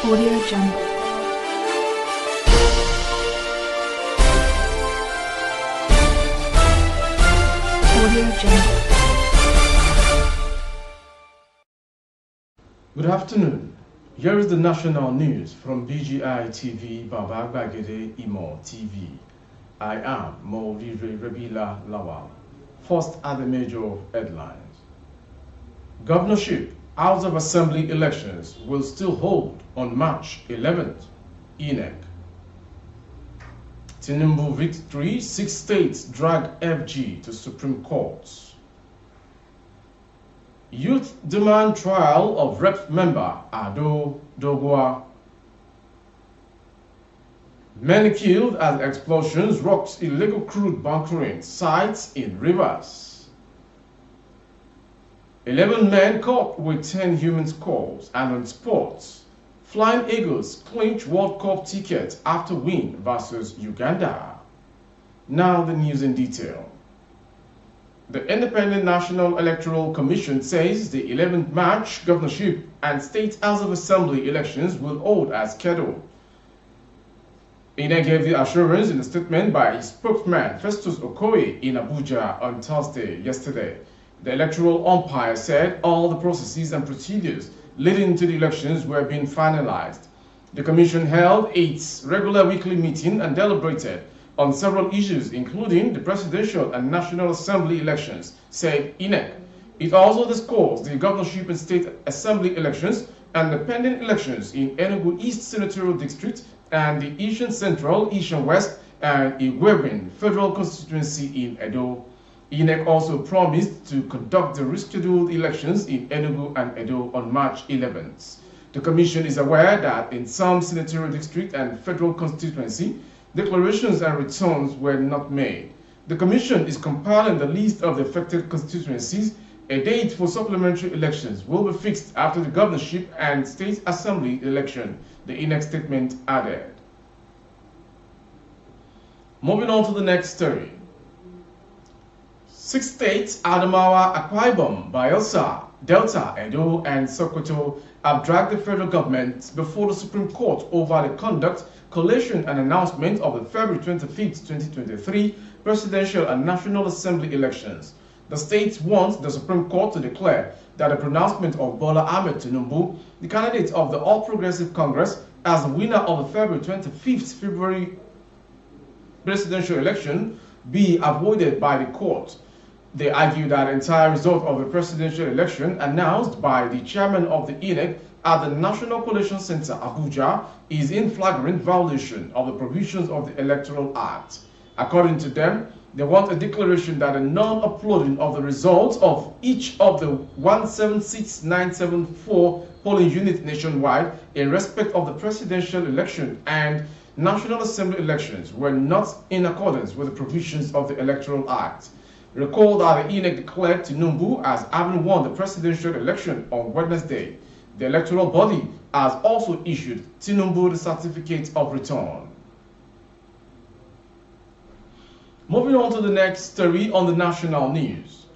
Audio Jungle. Audio Jungle. Good afternoon. Here is the national news from BGI TV Baba Gbagede Imo TV. I am Maurire Rebila Lawal. First are the major headlines. Governorship House of Assembly elections will still hold on March 11th. INEC. Tinubu victory, 6 states drag FG to Supreme Court. Youth demand trial of Rep member Ado Dogwa. Men killed as explosions rocks illegal crude bunkering sites in rivers. 11 men caught with 10 human skulls. And on sports, Flying Eagles clinch World Cup ticket after win versus Uganda. Now the news in detail. The Independent National Electoral Commission says the 11th March governorship and State House of Assembly elections will hold as scheduled. INEC gave the assurance in a statement by his spokesman Festus Okoye in Abuja on Thursday yesterday. The electoral umpire said all the processes and procedures leading to the elections were being finalized. The commission held its regular weekly meeting and deliberated on several issues, including the presidential and national assembly elections, said INEC. It also discussed the governorship and state assembly elections and the pending elections in Enugu East Senatorial District and the Eastern Central, Eastern West, and Igwebin Federal Constituency in Edo. INEC also promised to conduct the rescheduled elections in Enugu and Edo on March 11th. The Commission is aware that in some senatorial district and federal constituency, declarations and returns were not made. The Commission is compiling the list of the affected constituencies. A date for supplementary elections will be fixed after the governorship and state assembly election, the INEC statement added. Moving on to the next story. 6 states, Adamawa, Akwa Ibom, Bayelsa, Delta, Edo, and Sokoto, have dragged the federal government before the Supreme Court over the conduct, collation, and announcement of the February 25, 2023 presidential and national assembly elections. The states want the Supreme Court to declare that the pronouncement of Bola Ahmed Tinubu, the candidate of the All Progressive Congress, as the winner of the February 25th presidential election be avoided by the court. They argue that the entire result of the presidential election announced by the chairman of the INEC at the National Collation Center, Abuja, is in flagrant violation of the provisions of the Electoral Act. According to them, they want a declaration that a non-uploading of the results of each of the 176,974 polling units nationwide in respect of the presidential election and National Assembly elections were not in accordance with the provisions of the Electoral Act. Recall that the INEC declared Tinubu as having won the presidential election on Wednesday. The electoral body has also issued Tinubu the certificate of return. Moving on to the next story on the national news.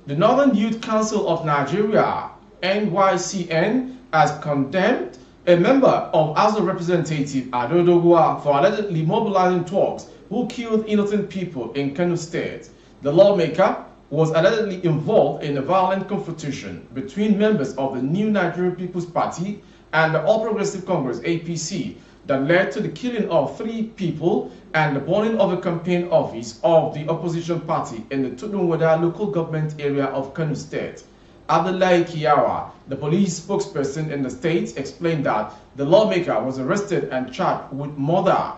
The Northern Youth Council of Nigeria, NYCN, has condemned a member of House of Representatives Ado Dogwa for allegedly mobilizing thugs who killed innocent people in Kano State. The lawmaker was allegedly involved in a violent confrontation between members of the New Nigerian People's Party and the All Progressive Congress (APC) that led to the killing of 3 people and the burning of a campaign office of the opposition party in the Tudunwada local government area of Kano State. Abdullahi Kiyawa, the police spokesperson in the state, explained that the lawmaker was arrested and charged with murder.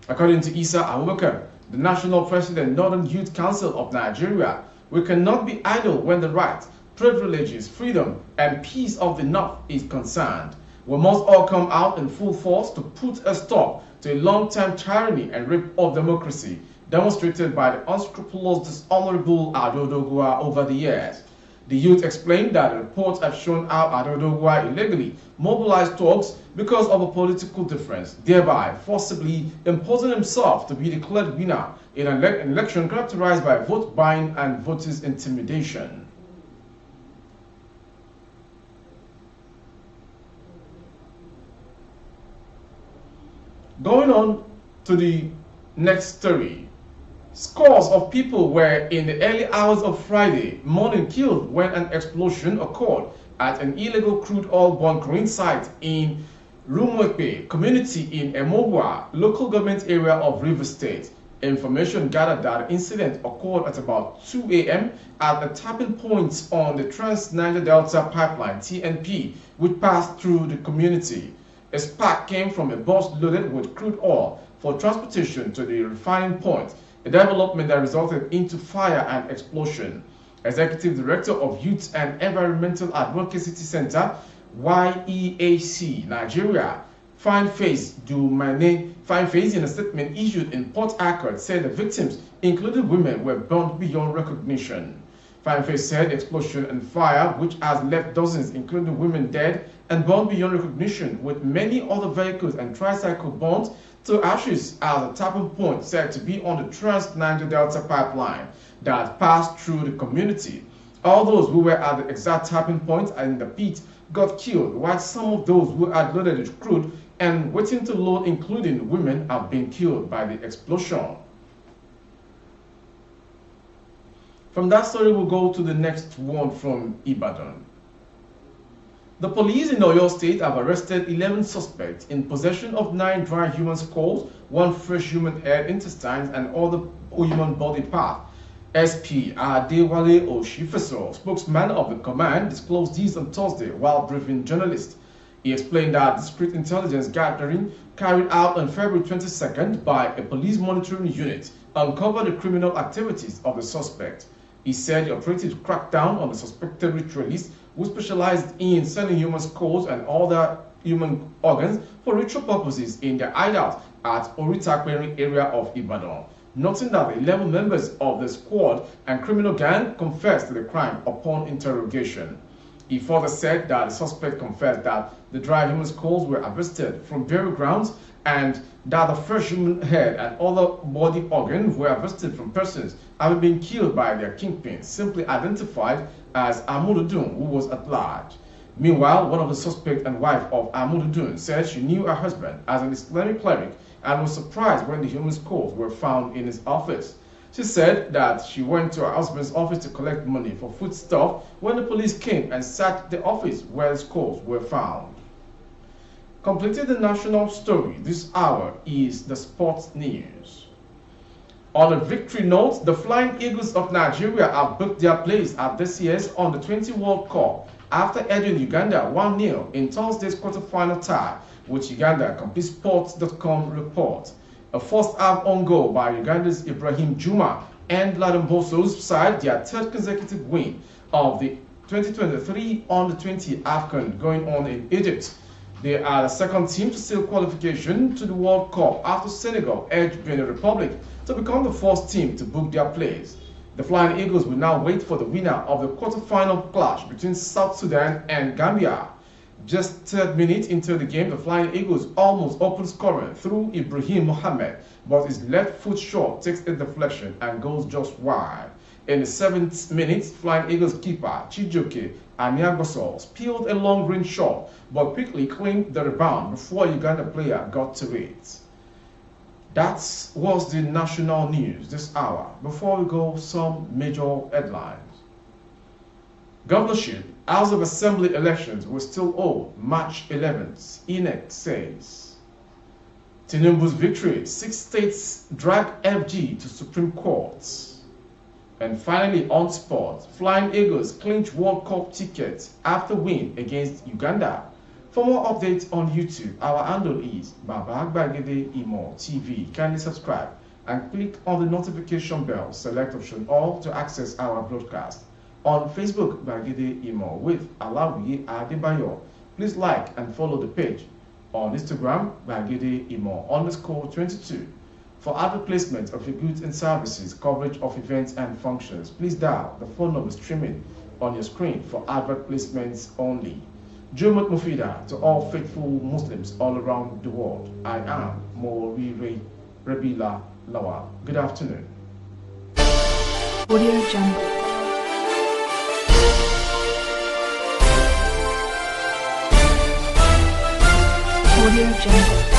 According to Isa Abubakar, the national president, Northern Youth Council of Nigeria, we cannot be idle when the rights, privileges, freedom, and peace of the North is concerned. We must all come out in full force to put a stop to a long-term tyranny and rape of democracy demonstrated by the unscrupulous, dishonorable Ado Dogwa over the years. The youth explained that reports have shown how Ado Dogwa illegally mobilized thugs because of a political difference, thereby forcibly imposing himself to be declared winner in an election characterized by vote buying and voters' intimidation. Going on to the next story. Scores of people were in the early hours of Friday morning killed when an explosion occurred at an illegal crude oil bunkering site in Rumwekpe community in Emogwa, local government area of Rivers State. Information gathered that the incident occurred at about 2 a.m. at the tapping points on the Trans-Niger Delta Pipeline (TNP), which passed through the community. A spark came from a bus loaded with crude oil for transportation to the refining point, a development that resulted into fire and explosion. Executive Director of Youth and Environmental Advocacy Center, YEAC, Nigeria, Fine Face in a statement issued in Port Harcourt said the victims, including women, were burned beyond recognition. Fine Face said the explosion and fire, which has left dozens, including women, dead and burned beyond recognition, with many other vehicles and tricycles burnt to ashes as a tapping point said to be on the Trans-Niger Delta Pipeline that passed through the community. All those who were at the exact tapping point and the pit got killed, while some of those who had loaded with crude and waiting to load, including women, have been killed by the explosion. From that story, we'll go to the next one from Ibadan. The police in Oyo State have arrested 11 suspects in possession of 9 dry human skulls, 1 fresh human head, intestines, and other human body parts. SP Adewale Oshifeso, spokesman of the command, disclosed this on Thursday while briefing journalists. He explained that discreet intelligence gathering carried out on February 22nd by a police monitoring unit uncovered the criminal activities of the suspect. He said the operatives cracked down on the suspected ritualists who specialized in selling human skulls and other human organs for ritual purposes in their hideout at Oritakperi area of Ibadan, noting that the 11 members of the squad and criminal gang confessed to the crime upon interrogation. He further said that the suspect confessed that the dry human skulls were harvested from burial grounds and that the fresh human head and other body organs were harvested from persons having been killed by their kingpin, simply identified as Amududun, who was at large. Meanwhile, one of the suspects and wife of Amududun said she knew her husband as an Islamic cleric and was surprised when the human skulls were found in his office. She said that she went to her husband's office to collect money for foodstuff when the police came and searched the office where the skulls were found. Completing the national story this hour is the sports news. On a victory note, the Flying Eagles of Nigeria have booked their place at this year's Under-20 World Cup after edging Uganda 1-0 in Thursday's quarter-final tie, which Uganda CompeteSports.com report. A first-half own goal by Uganda's Ibrahim Juma and Ladan Bosso's side their third consecutive win of the 2023 Under-20 AFCON going on in Egypt. They are the second team to seal qualification to the World Cup after Senegal edged Benin Republic to become the first team to book their place. The Flying Eagles will now wait for the winner of the quarter-final clash between South Sudan and Gambia. Just 3rd minute into the game, the Flying Eagles almost opened scoring through Ibrahim Mohammed, but his left foot shot takes a deflection and goes just wide. In the 7th minute, Flying Eagles keeper Chijoke Aniagboso peeled a long-range shot, but quickly claimed the rebound before a Uganda player got to it. That was the national news this hour. Before we go, some major headlines. Governorship, House of Assembly elections will still hold March 11th, INEC says. Tinubu's victory, 6 states drag FG to Supreme Court. And finally, on sport, Flying Eagles clinch World Cup ticket after win against Uganda. For more updates on YouTube, our handle is Baba Agbagede Imo TV. Kindly subscribe and click on the notification bell. Select option all to access our broadcast. On Facebook, Gbagede Imo with Alawi Adebayo. Please like and follow the page. On Instagram, Gbagede Imo _22. For advert placement of your goods and services, coverage of events and functions, please dial the phone number streaming on your screen for advert placements only. Jumat Mufida to all faithful Muslims all around the world. I am Morire Rabila Lawal. Good afternoon. Audio Jungle. Audio Jungle.